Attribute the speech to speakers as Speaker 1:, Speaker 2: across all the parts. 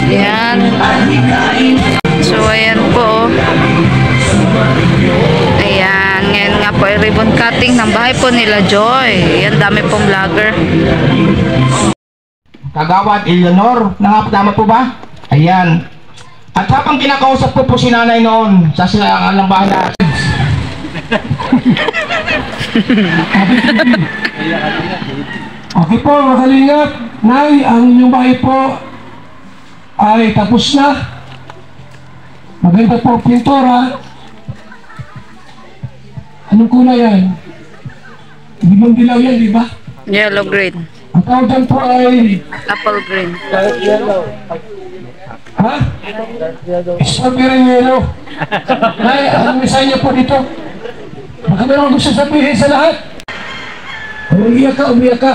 Speaker 1: Ayan. So, ayan po. Ayan. Ngayon nga po ay ribbon cutting ng bahay po nila Joy. Ayan, dami pong vlogger.
Speaker 2: Kagawad Eleanor, nangapat po ba? Ayan. At habang kinakausap ko po si nanay noon sa silangan ng bahay na
Speaker 3: okay po, mga kalingap. Nay, ang inyong bahay po ay tapos na. Maganda po pintura. Anong kulay yan? Limang dilaw yan, di ba?
Speaker 1: Yellow green.
Speaker 3: Ang tawag dyan po ay...
Speaker 1: Apple green.
Speaker 3: Ha? Strawberry yellow. Nay, anong mensahe niyo po dito? Baka meron gusto sabihin sa lahat. Umiyak ka, umiyak ka.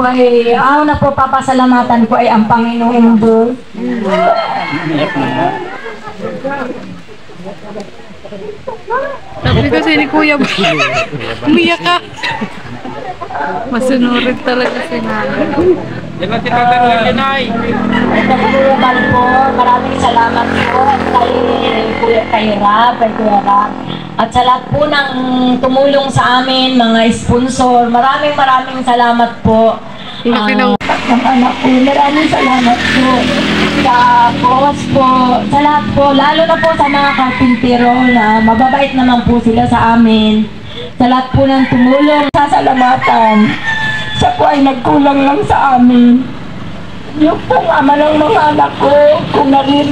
Speaker 4: Ay, ang na po papasalamatan ko ay ang Panginoong Diyos.
Speaker 1: Sabi kasi ni Kuya, umiyak ka. Masunurin talaga si nanay.
Speaker 4: Ito po po, maraming salamat po kay Rab, kay Kuya Rab. At sa lahat po ng tumulong sa amin, mga sponsor, maraming salamat po. Ng anak ko, maraming salamat po. Sa boss po, sa lahat po, lalo na po sa mga karpintero na mababait naman po sila sa amin. Sa lahat po ng tumulong, sasalamatan. Siya po ay nagkulang lang sa amin. Yung pong ama ng mga anak ko, kung narinig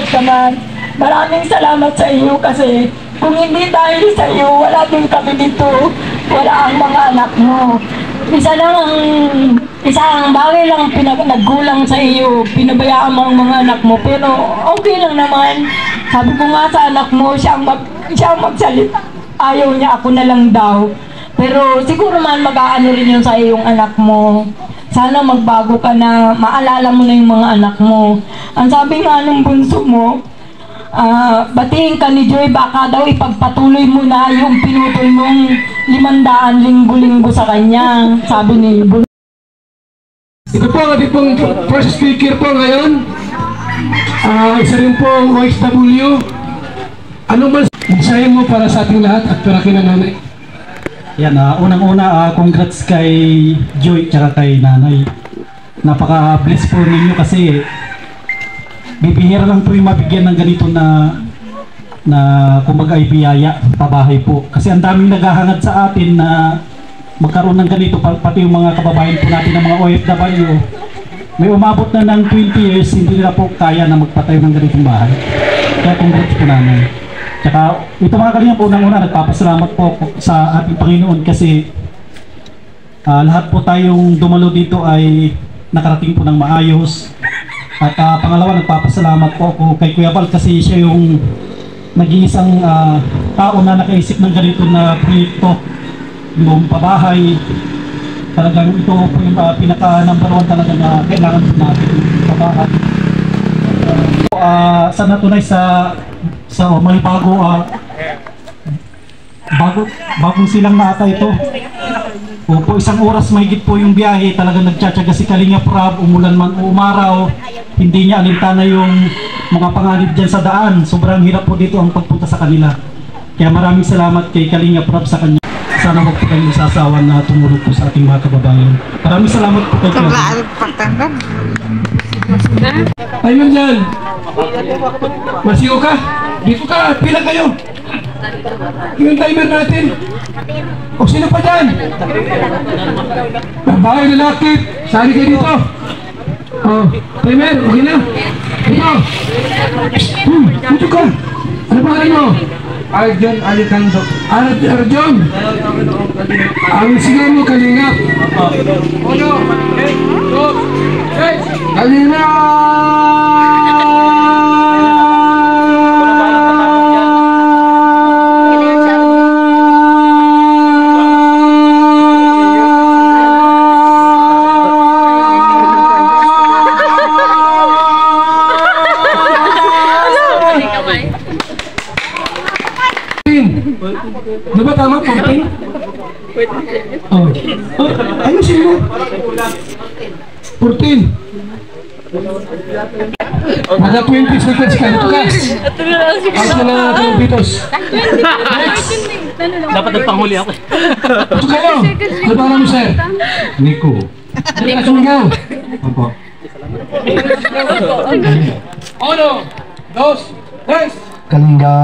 Speaker 4: ka man, maraming salamat sa iyo kasi kung hindi dahil sa iyo, wala din kami dito. Wala ang mga anak mo. Isang bagay lang nagkulang sa iyo, pinabayaan mo ang mga anak mo, pero okay lang naman. Sabi ko nga sa anak mo, siyang magsalita. Ayaw niya, ako na lang daw. Pero siguro man mag-aano rin yun sa iyong anak mo. Sana magbago ka na, maalala mo na yung mga anak mo. Ang sabi nga ng bunso mo, batiin ka ni Joy, baka daw ipagpatuloy mo na yung pinutol mong 500 linggo-linggo sa kanya. Sabi ni bunso.
Speaker 3: Ito po ang ating pong first speaker po ngayon. Isa rin po ang OFW. Ano man mensahe mo para sa ating lahat at para kay nanay?
Speaker 5: Yan, unang-una, congrats kay Joy tsaka kay nanay. Napaka-bless po ninyo kasi bibihira lang po yung mabigyan ng ganito na kumbaga ay biyaya pabahay po. Kasi ang daming naghahangad sa atin na magkaroon ng ganito, pati yung mga kababayan po natin ng mga OFW. May umabot na ng 20 years, hindi nila po kaya na magpatayo ng ganitong bahay. Kaya congrats po nanay. Tsaka ito mga kalinga po, unang-una nagpapasalamat po sa ating Panginoon kasi lahat po tayong dumalo dito ay nakarating po ng maayos. At pangalawa, nagpapasalamat po ako kay Kuya Val kasi siya yung nag-iisang tao na nakaisip ng ganito na proyekto, yung pabahay. Talagang ito po yung pinaka-number 1 talaga na kailangan natin yung pabahay. Sana tunay sa may bagong silang na ata ito. Opo, isang oras mahigit po yung biyahe. Talagang nagtsatsaga si Kalinga Prab, umulan man o umaraw, hindi niya alintana yung mga panganib dyan sa daan. Sobrang hirap po dito ang pagpunta sa kanila. Kaya maraming salamat kay Kalinga Prab sa kanya. Sana wag po kayong isasawan na tumulong po sa ating mga kababayan. Maraming salamat po kay Kalinga.
Speaker 3: Ayun dyan. Masiyo ka. Dito ka. Pila kayo. Yung timer natin. O sino pa dyan? Babae, lalaki. Sali kayo dito. O, timer. Okay na. Dito. Dito ka. Ano pa mo? Arjon Alicanto. Arjon. Ang sigaw mo, Kalingap. 1, 2, 3. Kalingap! Di ba tama? 14? Oh. Ayusin mo. 14. Mga 20 seconds ka. Ito ka. Ako na trompitos. Next.
Speaker 5: Dapat nagpanghuli ako.
Speaker 3: Ito kayo. Ano ba namin, sir?
Speaker 5: Nico.
Speaker 3: Hindi ka sumigaw.
Speaker 5: Opo.
Speaker 3: 1, 2, 3.
Speaker 2: Kalinga.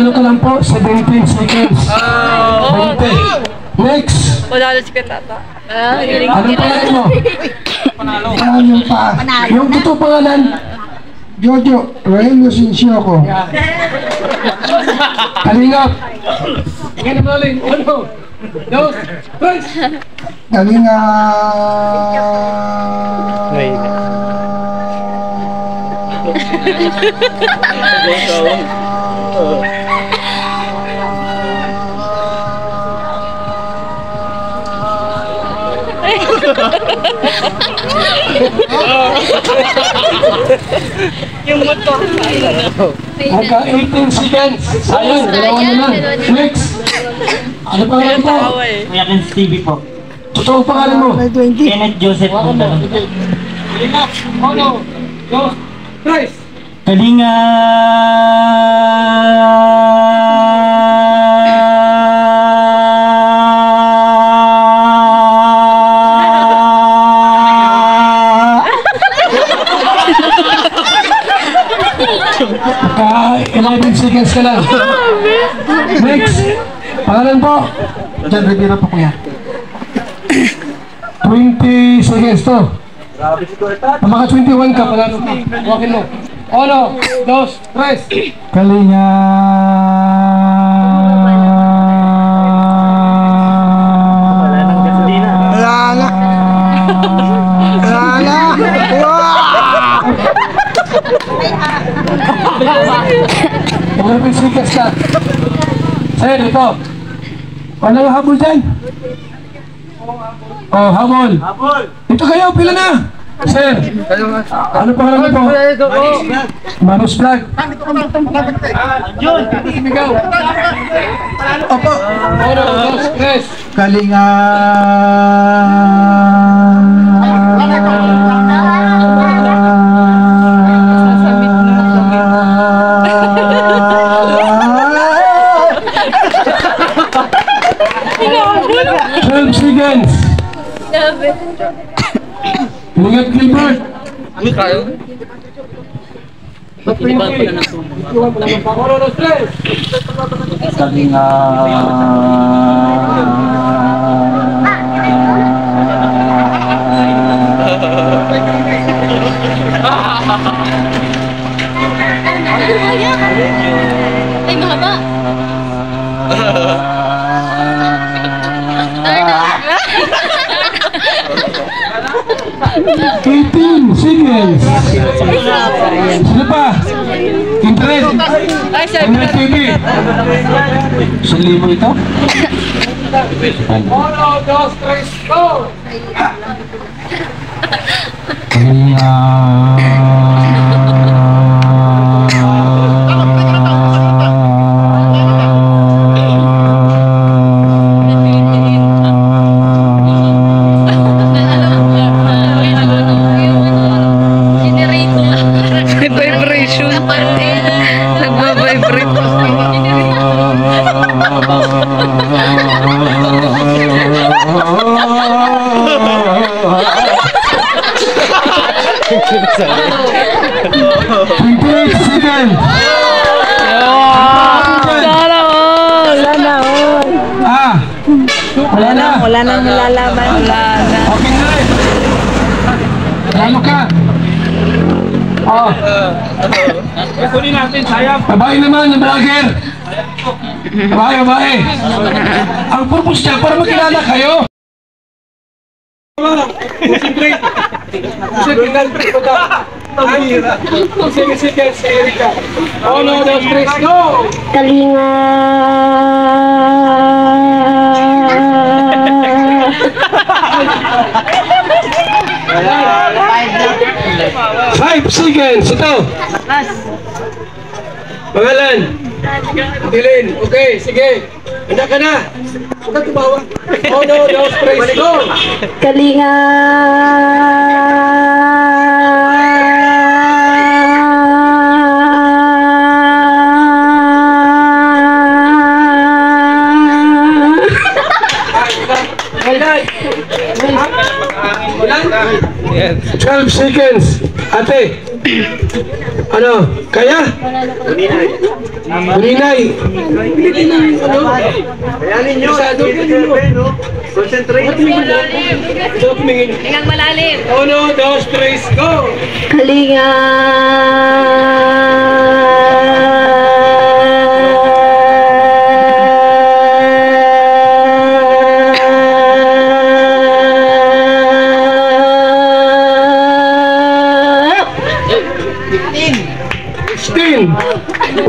Speaker 3: Ano ka lang po, 17 seconds. 20. Next.
Speaker 1: Wala na si Katata.
Speaker 3: Anong pangalan mo?
Speaker 2: Yung pa.
Speaker 3: Yung totoo pangalan?
Speaker 2: Jojo, Rael Lucinsio ko.
Speaker 3: Kalingap. Tingnan mo ulit. 1, 2, 3.
Speaker 2: Kalinga.
Speaker 1: Yung motor.
Speaker 3: Hangga 18 seconds. Sayang, dalawa na lang. Next. Ano pangalan mo?
Speaker 5: Kuya Ken TV po.
Speaker 3: Totoo pangalan mo?
Speaker 5: Kenneth Joseph po.
Speaker 3: Kalingap. 1, 2, 3.
Speaker 5: Kalinga.
Speaker 3: Ka 11 seconds ka lang. Next. Pangalan po?
Speaker 2: John Rivera po kuya.
Speaker 3: 20 seconds to. Ang mga 21 ka, panalo ka. Huwakin mo. 1, 2, 3.
Speaker 2: Kalinga.
Speaker 5: Wala nang gasolina.
Speaker 2: Lala. Lala.
Speaker 3: Wow! 11 seconds ka. Sir, ito. Walang habol dyan. Oh, habol. Ito kayo, pila na. Sir, ano pangalan mo po? Manos Vlog. Jun, sumigaw.
Speaker 2: Opo.
Speaker 3: 1, 2, 3.
Speaker 2: Kalinga.
Speaker 3: Seconds. Ingat Clifford.
Speaker 1: Ano kayo?
Speaker 2: Kalinga.
Speaker 6: Ay, mahaba.
Speaker 3: 18 seconds. Sino pa? Internet.
Speaker 1: Ay, sir.
Speaker 3: Internet TV.
Speaker 2: 1,000 ito?
Speaker 3: 1, 2, 3, go!
Speaker 2: Kalinga.
Speaker 1: Vibration. Nagbabibrate.
Speaker 3: Seconds.
Speaker 1: Wala nang malalaman. Wala na.
Speaker 3: Okay na rin. Lalo ka. Oh. Kunin natin, sayang. Babae naman, yung vlogger. Babae. Ang purpose niya, para makilala kayo. Concentrate. Concentrate. Sige, si Erika. 1, 2, 3, go!
Speaker 4: Kalinga.
Speaker 3: Five seconds. Ito. Pangalan. Dilin. Okay, sige. Handa ka na. Huwag ka tumawa. 1, 2, 3, go!
Speaker 4: Kalinga.
Speaker 3: Ilan? 12 seconds. Ate. Ano? Kaya? Kuninay.
Speaker 2: Ayan ninyo. Concentrate.
Speaker 6: Hingang malalim.
Speaker 3: 1, 2, 3, go!
Speaker 4: Kalinga.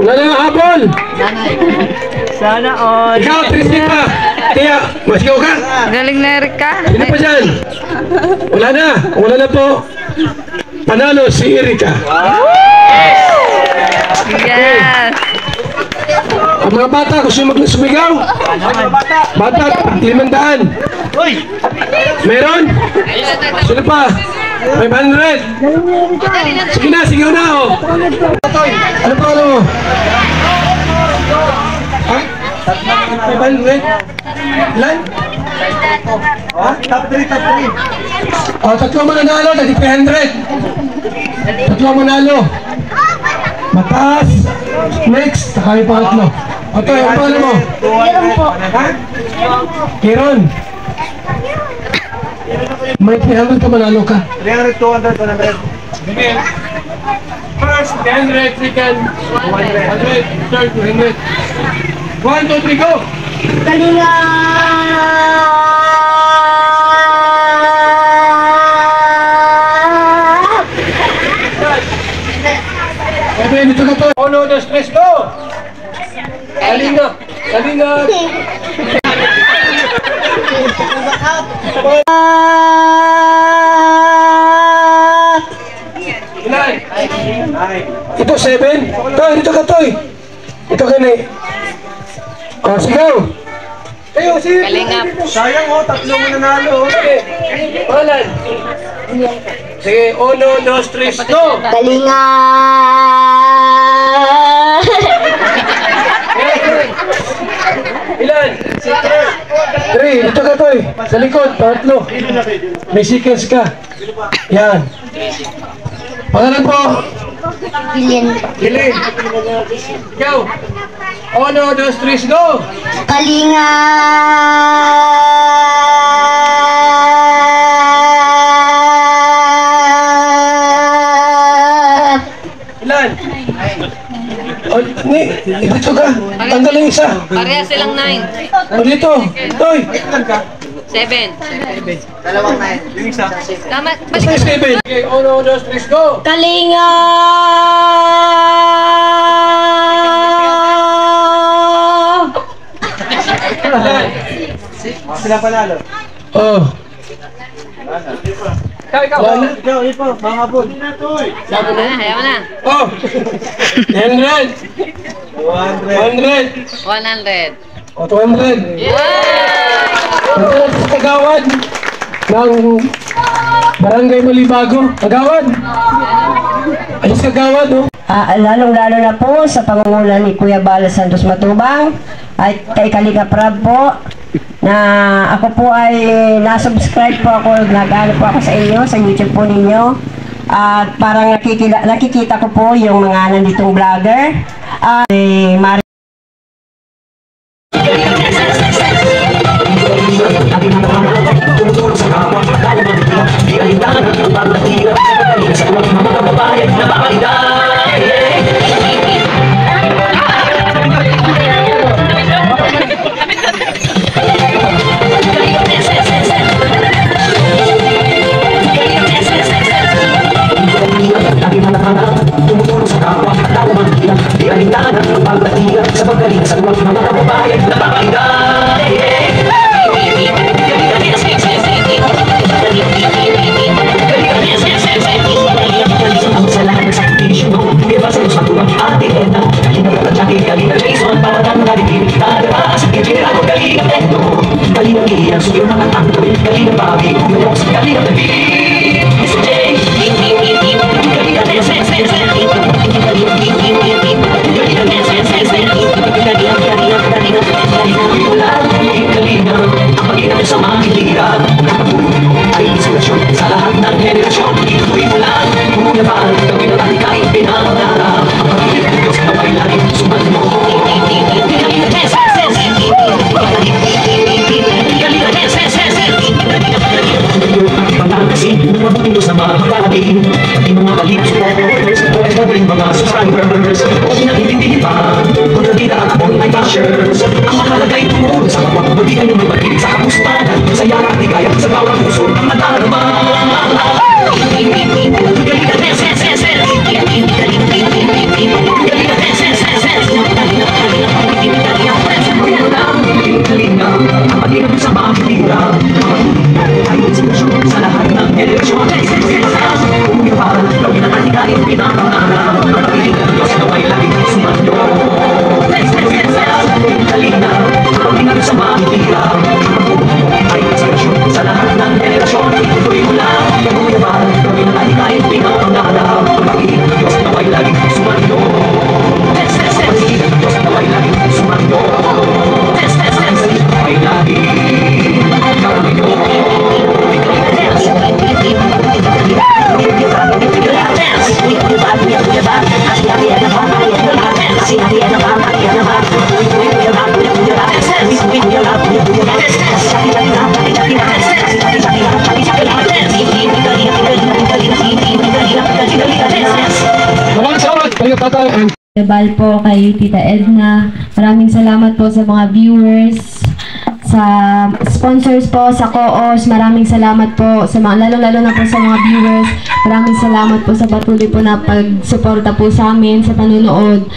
Speaker 3: Wala na habol.
Speaker 2: Sana all.
Speaker 3: Ikaw, Tristan pa. Tiya, masigaw ka.
Speaker 1: Galing na Erika.
Speaker 3: Sino pa dyan? Wala na. Wala na po. Panalo si Erika.
Speaker 1: Yes.
Speaker 3: Ang mga bata, gusto yung sumigaw? Bata, 500. Meron? Sino pa? 500. Sige na, sigaw na oh. Ano pa ano mo? Ha? 500? Ilan? Ha? Top 3. Oh, tatlo mananalo, dati 300. Tatlo manalo. Mataas. Next, kami pangatlo. Otoy, ano pa ano mo?
Speaker 4: Meron po.
Speaker 3: Ha? Kiron. May 300 ka manalo ka.
Speaker 2: 300, 200, 100.
Speaker 3: Again. First, 100, second, 100, third, 200. 1, 2, 3, go!
Speaker 4: Kalinga.
Speaker 3: Okay, dito ka to. 1, 2, 3, go! Kalinga! Kalinga! Ilan? Ito 7. Toy, dito ka Toy. Ito ka ni. Oh, sigaw. Kayo, sige.
Speaker 1: Kalingap.
Speaker 2: Sayang oh, tatlo mananalo.
Speaker 3: Sige. Pangalan. Sige, 1, 2, 3, go!
Speaker 4: Kalinga.
Speaker 3: Ilan? 3. Dito ka Toy. Sa likod, pangatlo. May seconds ka. Yan. Pangalan po.
Speaker 4: Bilin.
Speaker 3: Bilin. Ikaw. 1, 2, 3, go!
Speaker 4: Kalinga.
Speaker 3: Ilan? O, ni, dito ka. Tanggalin isa.
Speaker 6: Pareha silang 9.
Speaker 3: O, dito. Toy.
Speaker 6: 7.
Speaker 2: Dalawang 9. Yung isa.
Speaker 6: Tama.
Speaker 3: Basta 7. Okay, 1, 2, 3, go!
Speaker 4: Kalinga.
Speaker 3: Ilan?
Speaker 2: Sila panalo.
Speaker 3: Oh. Ikaw. Wala.
Speaker 2: Ikaw, ito, mga habol.
Speaker 6: Ayaw na, ayaw na.
Speaker 3: Oh. 100.
Speaker 2: 200.
Speaker 6: 100.
Speaker 3: O, 200. Ito sa kagawad ng Barangay Malibago. Kagawad. Ayos kagawad, oh.
Speaker 4: Lalong-lalo na po sa pangunguna ni Kuya Bala Santos Matubang at kay Kalinga Prab po na ako po ay nasubscribe po ako, nag-ano po ako sa inyo, sa YouTube po ninyo at parang nakikita ko po yung mga nanditong vlogger at
Speaker 7: Kalinga Tekno, Kalinga Gia, suyo mga tangko, Kalinga Bobby, Kalinga sa Kalinga Baby, Mr. J, Kalinga Teses, Kalinga, ang pag-ingat sa mga hiligan, ay inspirasyon sa lahat ng henerasyon. Ituloy mo lang, bumuyabal, gawin ang ating kahit pinangarap. Ang pag-ibig ng Diyos na may langit, sumanyo. Kalinga Teses, Kalinga Teses, Pagkakasin, mabuting sa mga kapatid, pati mga kalip supporters, OFW mga subscribers, huwag nakitindigin pa, kontrabida ako ay bashers. Ang mahalagay tumulong sa kapwa, hindi kayo may pag-ibig sa kapustanan, sa yara at ligaya, sa bawat puso ang nadarama. Kalinga Teses, Kalinga, ang pag-ibig sa mga hiligan, ay inspirasyon sa lahat ng henerasyon. Umiyapal, gawin ang ating kahit pinangarap. Ang pag-ibig ng Diyos na may laging sumanyo. Kalinga, gawin ang sa mga hiligan, ay inspirasyon sa lahat ng henerasyon. Ituloy mo lang, umiyapal, gawin ang ating kahit pinangarap. Ang pag-ibig ng Diyos na may laging sumanyo. Ang pag-ibig ng Diyos na may laging sumanyo. May laging
Speaker 4: Bal po kay Tita Edna. Maraming salamat po sa mga viewers, sa sponsors po, sa co-os. Maraming salamat po sa mga, lalo-lalo na po sa mga viewers. Maraming salamat po sa patuloy po na pagsuporta po sa amin sa panunood.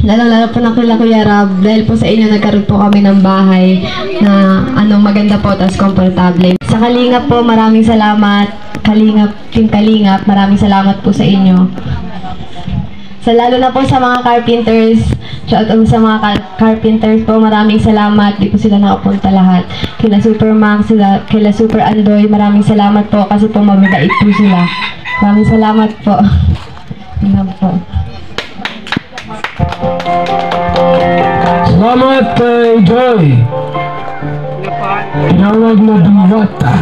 Speaker 4: Lalo-lalo po na kila Kuya Rab, dahil po sa inyo nagkaroon po kami ng bahay na maganda po, tas komportable. Sa Kalingap po, maraming salamat. Team Kalingap, maraming salamat po sa inyo. Lalo na po sa mga carpenters, shout out sa mga carpenters po, maraming salamat. Di po sila nakapunta lahat. Kila Super Max, kila Super Andoy, maraming salamat po kasi po mababait po sila. Maraming salamat po. Tingnan po.
Speaker 3: Salamat kay Joy. Tinawag na Diwata.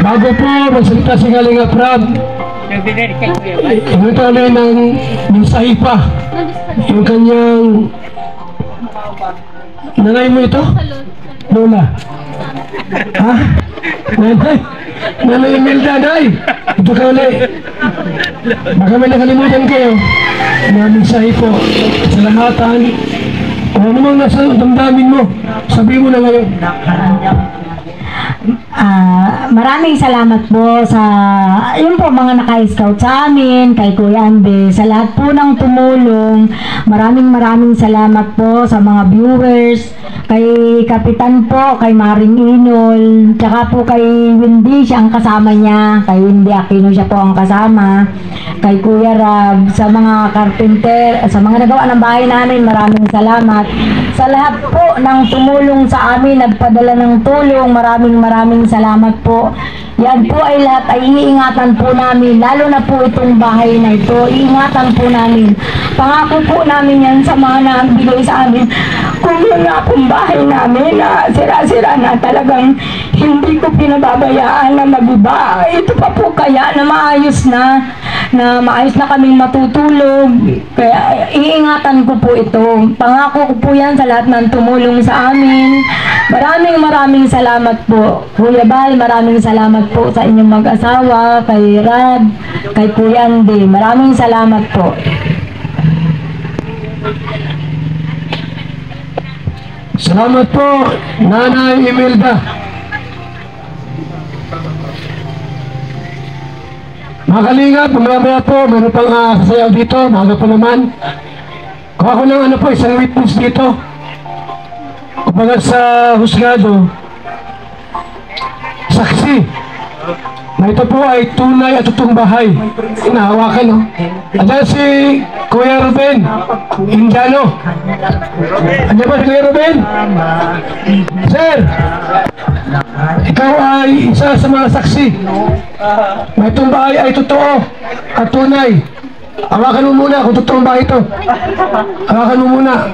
Speaker 3: Bago po magsalita si Kalinga Prab, ito na ng mensahe pa. Yung kanyang nanay mo ito? Lola. Ha? Nanay? Nanay Imelda, nay! Ito ka ulit. Baka may nakalimutan kayo. Na mensahe po. Salamatan. O ano mang nasa damdamin mo, sabihin mo na ngayon.
Speaker 8: Maraming salamat po sa yun po mga naka-scout sa amin, kay Kuya Ande, sa lahat po ng tumulong. Maraming salamat po sa mga viewers, kay Kapitan po, kay Maring Inol, tsaka po kay Wendy, siya ang kasama niya, kay Wendy Aquino siya po ang kasama, kay Kuya Rab, sa mga carpenter, sa mga nagawa ng bahay namin, maraming salamat. Sa lahat po ng tumulong sa amin, nagpadala ng tulong, maraming salamat po. Yan po ay lahat ay iingatan po namin, lalo na po itong bahay na ito, iingatan po namin. Pangako po namin yan sa mga nagbigay sa amin. Kung yun nga pong bahay namin na sira-sira na, talagang hindi ko pinababayaan na mag-iba. Ito pa po kaya na maayos na kaming matutulog. Kaya iingatan ko po ito. Pangako ko po yan sa lahat ng tumulong sa amin. Maraming salamat po. Kuya Bal, maraming salamat po sa inyong mag-asawa, kay Rad, kay Kuya Andy. Maraming salamat po.
Speaker 3: Salamat po, Nanay Imelda. Mga Kalingap, mamaya po, meron pang sasayaw dito, maaga pa naman. Kuha ko ng isang witness dito. Kumbaga sa husgado, saksi na ito po ay tunay at totoong bahay. Inahawakan, no? Andiyan si Kuya Ruben Indiano. Andiyan ba si Kuya Ruben? Sir, ikaw ay isa sa mga saksi na itong bahay ay totoo at tunay. Hawakan mo muna kung totoong bahay ito. Hawakan mo muna.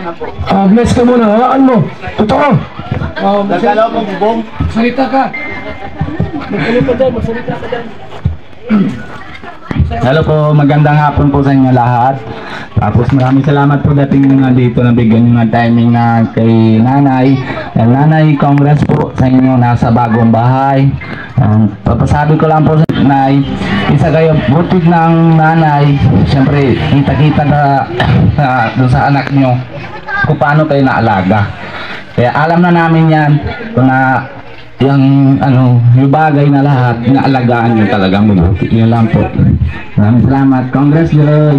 Speaker 3: Bless ka muna. Hawakan mo. Totoo. Salita ka.
Speaker 9: Hello po, magandang hapon po sa inyo lahat. Tapos maraming salamat po dating nyo dito na bigyan nyo ng timing na kay nanay. And nanay, congrats po sa inyo nasa bagong bahay. Papasabi ko lang po sa nanay, isa kayo butig ng nanay. Siyempre, kita-kita na doon sa anak nyo kung paano kayo naalaga. Kaya alam na namin yan kung na yung yung bagay na lahat inaalagaan nyo talagang mabuti. Yun lang po. Maraming salamat. Congrats, Joy.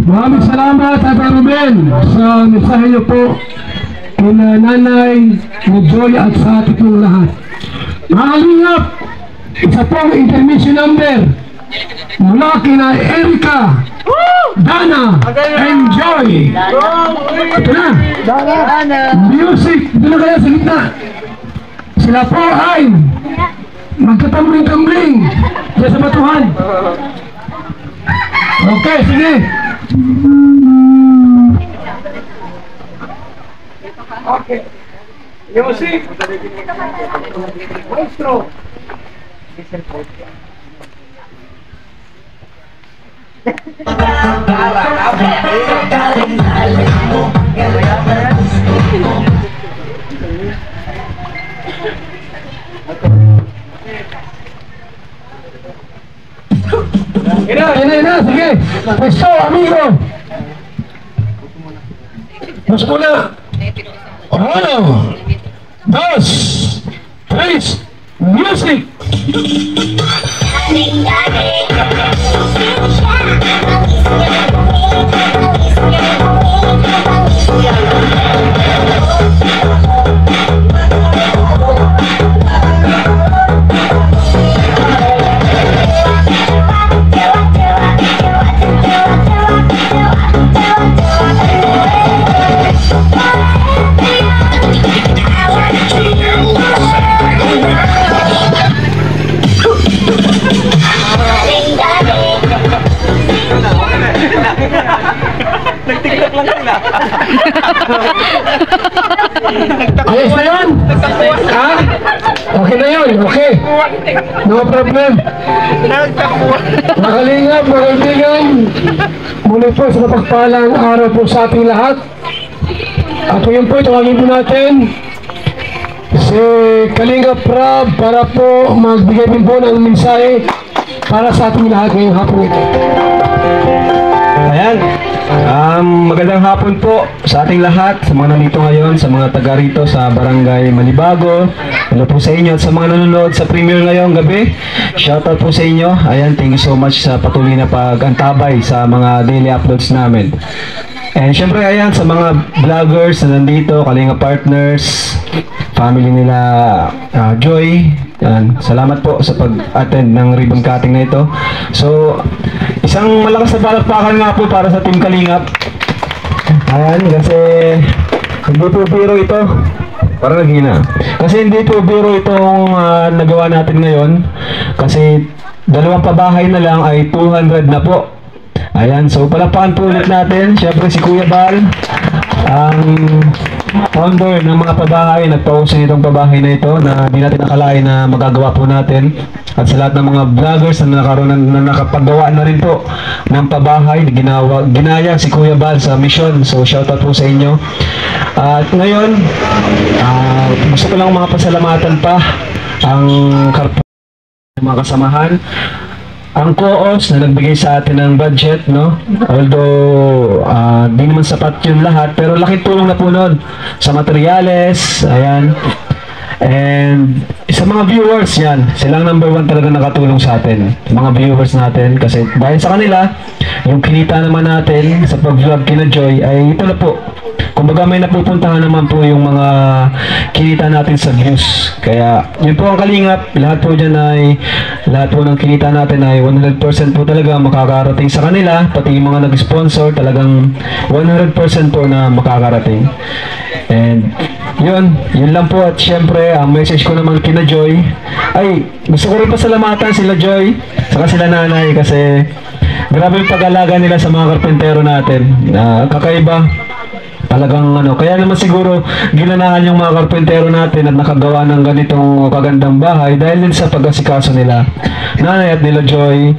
Speaker 3: Maraming salamat, Ate Ruben, sa mensahe niyo po kina nanay ni Joy at sa ating pong lahat. Mga kalingap, isa pong intermission number mula kina Erica, Dana, and Joy. Ito na. Music, doon na kaya sa gitna. Sila po ay magkatambling-tambling dyan sa batuhan. Okay, sige. Okay. Music. Maestro. Ina, sige. Pwesto, amigo. Mas muna. 1, 2, 3, music.
Speaker 2: Nagtiklak lang sila.
Speaker 3: Ayos na yun? Ha? Okay na yun, okay. No problem. Makalingap, makalingam. Muli po sa napagpalang araw po sa ating lahat. At ngayon po, tawagin po natin si Kalingap Rab para po magbigay din po ng mensahe para sa ating lahat ngayong hapon ito.
Speaker 10: Ayan, magandang hapon po sa ating lahat, sa mga nandito ngayon, sa mga taga rito sa Barangay Manibago. Hello po sa inyo at sa mga nanonood sa premiere ngayong gabi. Shoutout po sa inyo. Ayan, thank you so much sa patuloy na pag-antabay sa mga daily uploads namin. And syempre ayan, sa mga vloggers na nandito, Kalinga Partners, family nila Joy, yan, salamat po sa pag-attend ng ribbon cutting na ito. So, isang malakas na palakpakan nga po para sa Team Kalingap. Ayan, kasi hindi po biro ito. Parang naghina. Kasi hindi po biro itong nagawa natin ngayon. Kasi dalawang pabahay na lang ay 200 na po. Ayan, so palakpakan po ulit natin. Siyempre si Kuya Bal, ang founder ng mga pabahay, nagpausin itong pabahay na ito na di natin nakalain na magagawa po natin. At sa lahat ng mga vloggers na nakapagawa na rin po ng pabahay, ginaya si Kuya Bal sa mission. So shoutout po sa inyo. At ngayon, gusto ko lang mga pasalamatan pa ang mga kasamahan, ang co-os na nagbigay sa atin ng budget, no? Although di naman sapat yun lahat, pero laking tulong na po nun sa materyales, ayan. And sa mga viewers yan, silang number 1 talaga nakatulong sa atin. Mga viewers natin, kasi dahil sa kanila, yung kinita naman natin sa pag-vlog kina Joy ay ito na po. Kumbaga may napupuntahan naman po yung mga kinita natin sa views. Kaya yun po ang kalingap, lahat po dyan ay, lahat po ng kinita natin ay 100% po talaga makakarating sa kanila. Pati yung mga nag-sponsor talagang 100% po na makakarating. And yun lang po. At syempre ang message ko naman kina Joy ay gusto ko rin pasalamatan sila Joy saka sila nanay, kasi grabe yung pag-alaga nila sa mga karpentero natin. Kakaiba talagang kaya naman siguro ginanahan yung mga karpentero natin at nakagawa ng ganitong kagandang bahay dahil din sa pag-asikaso nila nanay at nila Joy.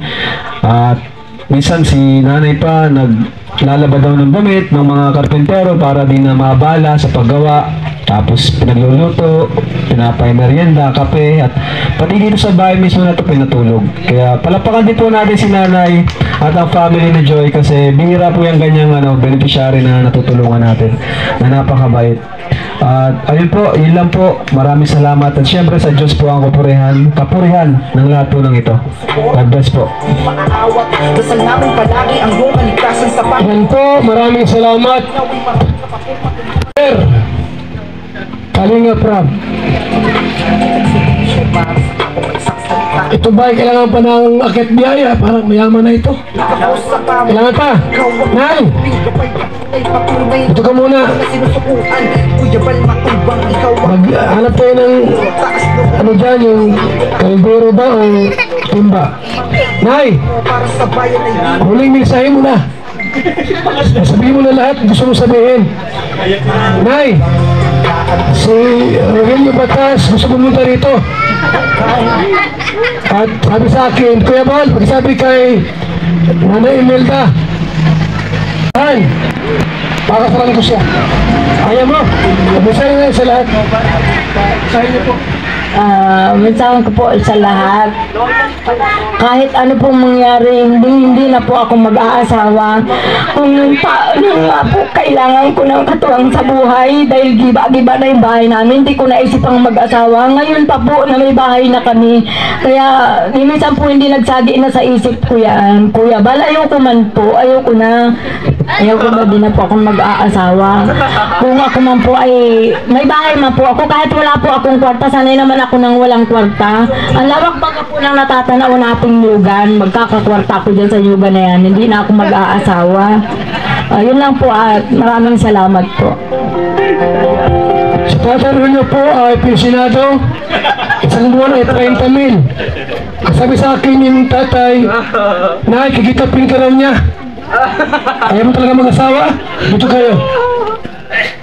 Speaker 10: At minsan si nanay pa naglalaba daw ng damit ng mga karpentero para di na maabala sa paggawa. Tapos pinagluluto, pinapay merienda, kape, at pati dito sa bahay mismo na ito pinatulog. Kaya palapakan din po natin si nanay at ang family ni Joy, kasi bihira po yung ganyang beneficiary na natutulungan natin na napakabait. At ayun po, yun lang po. Maraming salamat. At syempre sa Diyos po ang kapurihan ng lahat po ng ito. God bless po.
Speaker 3: Ayan po, maraming salamat. Kalinga Prab. Ito ba ay kailangan pa ng akit biyaya? Parang mayaman na ito. Kailangan pa. Nay! Ito ka muna. Maghanap tayo ng dyan, yung kaldero ba o timba. Nay! Huling mensahe mo na. Sabihin mo na lahat gusto mo sabihin. Nay! Si Rogelio Batas gusto pumunta rito. At sabi sa akin, Kuya Bal, pagsabi kay Nanay Imelda, ay, pakasalan ko siya. Ayaw mo, mabusayin na sa lahat. Sahin niyo po.
Speaker 8: Mensahe ko po sa lahat. Kahit ano pong mangyari, hindi na po ako mag-aasawa. Kung paano nga po kailangan ko ng katuwang sa buhay, dahil giba-giba na yung bahay namin, hindi ko naisip ang mag-asawa. Ngayon pa po na may bahay na kami. Kaya minsan po hindi nagsagi na sa isip ko yan. Kuya Bal, ayoko man po, ayoko na. Ayoko na din na po akong mag-aasawa. Kung ako man po ay may bahay man po ako, kahit wala po akong kwarta, sanay naman ako nang walang kwarta. Ang lawak baga po ng natatanaw nating yugan, magkakakwarta ko dyan sa yugan na yan, hindi na ako mag-aasawa. Yun lang po at maraming salamat po.
Speaker 3: Sa tatanong niyo po ay pensionado, isang buwan ay 30 mil. Kasabi sa akin yung tatay, Nay, kikitapin ka raw niya. Ayaw mo talaga mag-asawa? Dito kayo.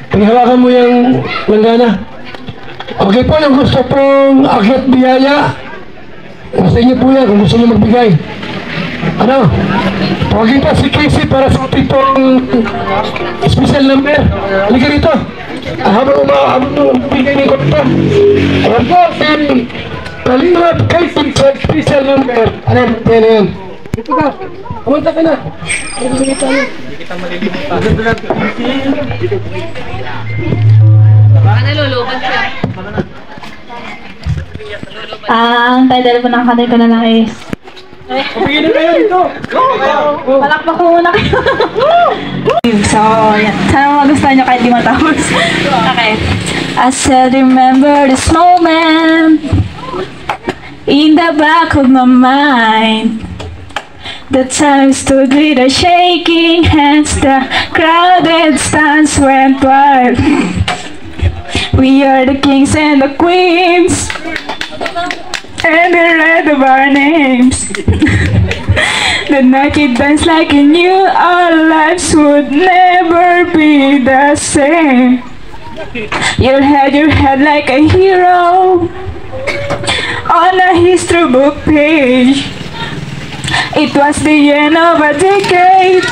Speaker 3: Paghawakan mo yung langgana. Okay po, yung gusto pong akyat biyaya, nasa inyo po yan kung gusto nyo magbigay. Ano? Tawagin pa si Casey para sa ating pong special number. Halika rito. Habang bigay niyo ko ito. Ayan po, si Kalingap Casey sa special number. Ayan, yan. Dito ka. Kumunta ka na. Hindi kita malilimutan.
Speaker 6: Baka naluluban siya.
Speaker 11: Ang title po ng kanay ko na lang is
Speaker 3: Pagiging na kayo dito.
Speaker 11: palakpak ko muna kayo. So, yan. Sana magustuhan nyo kahit di matapos. Okay. I still remember this moment in the back of my mind. The time stood with the shaking hands, the crowded stands went wild. We are the kings and the queens, and the red of our names. The naked dance like we knew our lives would never be the same. You had your head like a hero on a history book page. It was the end of a decade,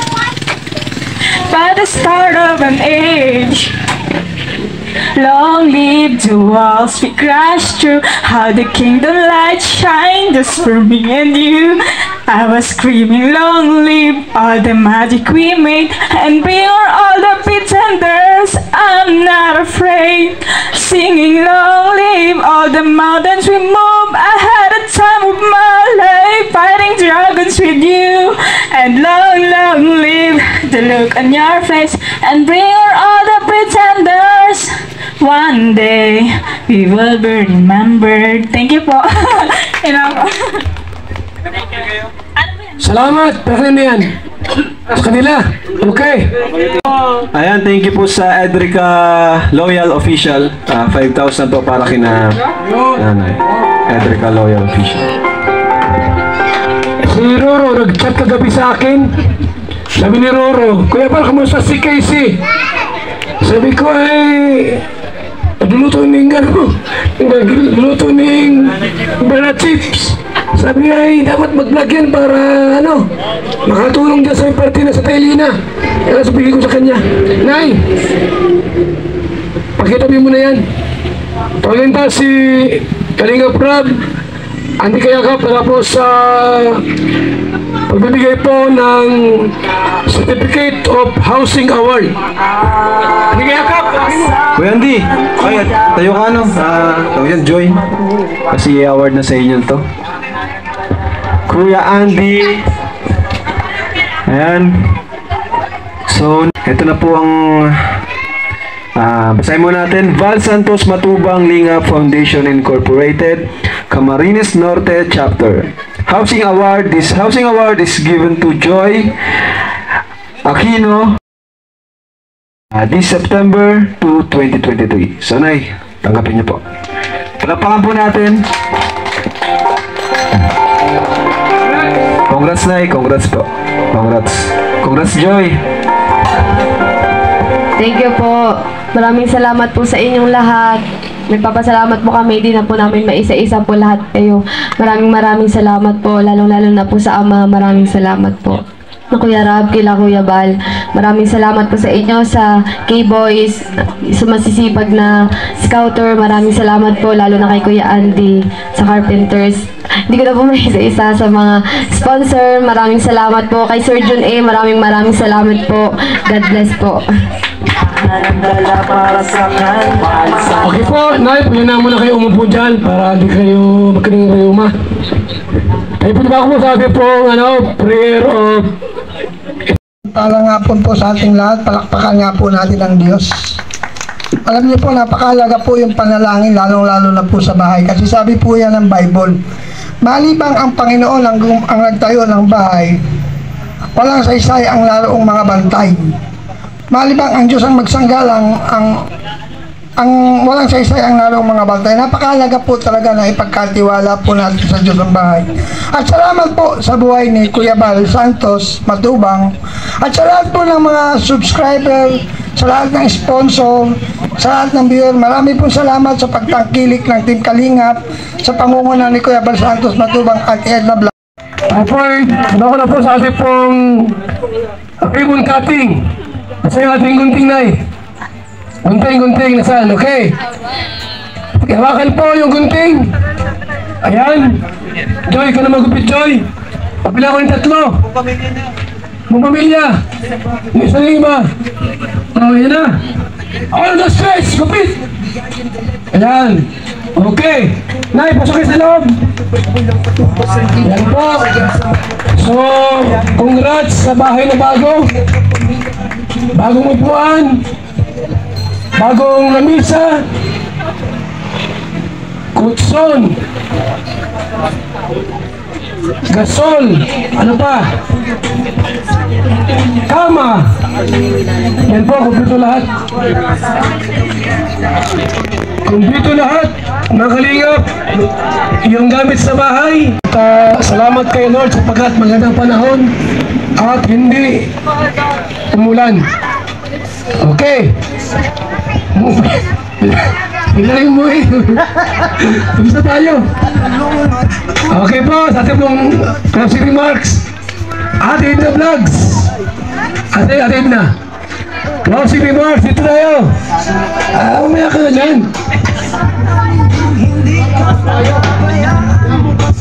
Speaker 11: but the start of an age. Long live the walls we crashed through, how the kingdom light shined just for me and you. I was screaming, long live all the magic we made, and bring on all the pretenders. I'm I'm not afraid. Singing long live all the mountains we move. I had a time of my life fighting dragons with you. And long, long live the look on your face. And bring her all the pretenders. One day we will be remembered. Thank you po.
Speaker 3: Salamat, pero na yan. Sa kanila. Okay.
Speaker 10: Ayan, thank you po sa Edrica Loyal Official. 5,000 po para kina nanay. Edrica Loyal Official.
Speaker 3: Si Roro, nag-chat kagabi sa akin. Sabi ni Roro, Kuya Bal, kamusta si Casey? Sabi ko, nagluluto ng nagluluto ng banana chips. Sabi niya, dapat mag-vlog yan para, makatulong dyan sa party na sa Taylina. Kaya sabihin ko sa kanya, Nay, pakitabi mo na yan. Tawagin pa si Kalinga Prab, Andy Kayakap, tapos sa pagbibigay po ng Certificate of Housing Award. Andy Kayakap!
Speaker 10: Kuya Andy, tayo ka tawag yan, Joy. Kasi award na sa inyo to. Kuya Andy. Ayan. So, ito na po ang basahin mo natin. Val Santos Matubang Lingap Foundation Incorporated, Camarines Norte Chapter. Housing Award. This housing award is given to Joy Aquino this September to 2023. So, Nay, tanggapin niyo po. Palapakan po natin. Congrats, Nay. Congrats po. Congrats. Congrats, Joy.
Speaker 6: Thank you po. Maraming salamat po sa inyong lahat. Nagpapasalamat po kami. Di na po namin maisa-isa po lahat kayo. Maraming salamat po. Lalong-lalo na po sa Ama. Maraming salamat po. Na Kuya Rab, kila Kuya Bal. Maraming salamat po sa inyo, sa K-Boys, sumasisipag na scouter. Maraming salamat po, lalo na kay Kuya Andy, sa Carpenters. Hindi ko na po may isa-isa sa mga sponsor. Maraming salamat po. Kay Sir Jun A, maraming salamat po. God bless po.
Speaker 3: Okay po, Nay, pwede na muna kayo umupo dyan para hindi kayo magkaling rayuma. Ay po ba ako sabi po, prayer of
Speaker 12: Palang hapon po sa ating lahat, palakpakan nga po natin ang Diyos. Alam niyo po, napakahalaga po yung panalangin, lalong-lalo na po sa bahay. Kasi sabi po yan ng Bible, malibang ang Panginoon ang nagtayo ng bahay, walang saysay ang laroong mga bantay. Malibang ang Diyos ang magsanggalang, ang walang saysay ang larong mga bantay. Napakahalaga po talaga na ipagkatiwala po natin sa Diyos ang bahay. At salamat po sa buhay ni Kuya Bal Santos Matubang. At sa lahat po ng mga subscriber, sa lahat ng sponsor, sa lahat ng viewer, marami pong salamat sa pagtangkilik ng Team Kalingap sa pangunguna ni Kuya Bal Santos Matubang at Edna Vlog.
Speaker 3: Apoy, ako na po sa ating pong ribbon cutting. Sa yung ating gunting, Nay. Gunting, nasaan? Okay. Hawakan po yung gunting. Ayan. Joy, ikaw na magupit, Joy. Papila ko yung 3. Mong pamilya. Yung isa na iba. Yan na. All the stress, gupit. Ayan. Okay. Nay, pasok kayo sa loob. Ayan po. So, congrats sa bahay na bago. Bagong upuan. Bagong lamisa, kutson, gasol, ano pa? Kama. Yan po, kumpleto lahat. Kumpleto lahat, mga kalingap. Yung gamit sa bahay. Salamat kay Lord sapagkat magandang panahon at hindi umulan. Okay. Bilangin mo eh. Gusto tayo. Okay po, sa ating pong closing remarks. Ate Edna Vlogs. Ate Edna. Closing remarks, dito tayo. Umaya ka na dyan.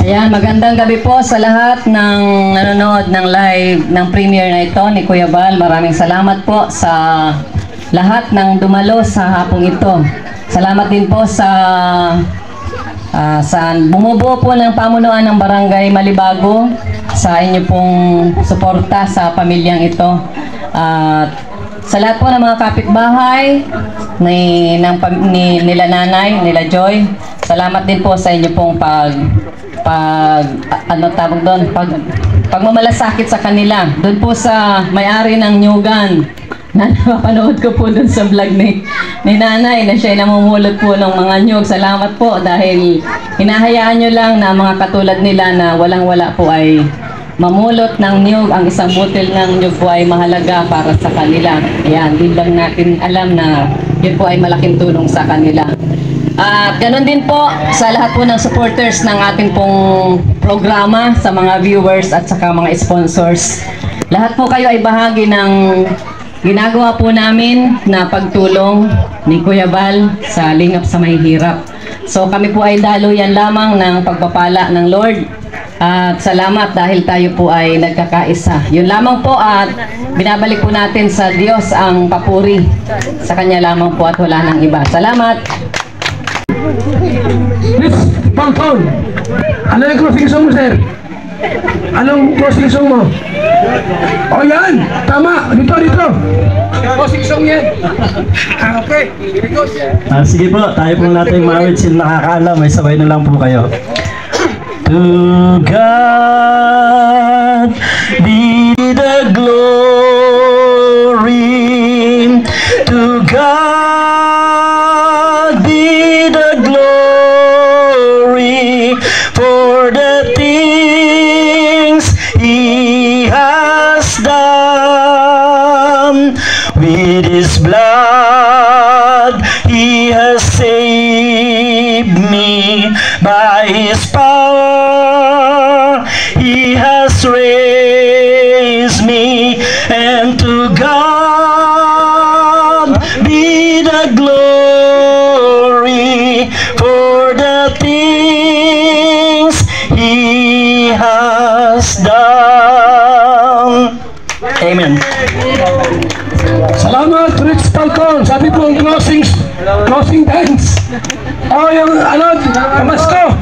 Speaker 13: Ayan, magandang gabi po sa lahat ng nanonood ng live ng premiere na ito ni Kuya Bal. Maraming salamat po sa lahat ng dumalo sa hapong ito. Salamat din po sa bumubuo po ng pamunuan ng Barangay Malibago sa inyo pong suporta sa pamilyang ito. At sa lahat po ng mga kapitbahay nila nanay, nila Joy, salamat din po sa inyo pong pagmamalasakit sa kanila. Doon po sa may-ari ng Nyugan, na napanood ko po dun sa vlog ni nanay na siya namumulot po ng mga nyug. Salamat po dahil hinahayaan nyo lang na mga katulad nila na walang-wala po ay mamulot ng nyug. Ang isang butil ng nyug po ay mahalaga para sa kanila. Ayan, din lang natin alam na yun po ay malaking tulong sa kanila. At ganun din po sa lahat po ng supporters ng ating pong programa, sa mga viewers at saka mga sponsors. Lahat po kayo ay bahagi ng ginagawa po namin na pagtulong ni Kuya Bal sa Lingap sa Mahihirap. So kami po ay daluyan lamang ng pagpapala ng Lord. At salamat dahil tayo po ay nagkakaisa. Yun lamang po at binabalik po natin sa Diyos ang papuri. Sa Kanya lamang po at wala nang iba. Salamat!
Speaker 3: Miss Palton, ano yung closing song mo, sir? Anong closing song mo? O yan, tama, dito. Closing song yan. Okay,
Speaker 5: sige po, tayo po natin mawit sila nakakaalam, may sabay na lang po kayo. To God be the glory, to God be the glory for the things He has done. With His blood He has saved me, by His power He has raised me, and to God be the glory for the things He has done. Amen.
Speaker 3: Salamat, Rich Palton. Sabi po ang closing dance. O yung ano, kamasko.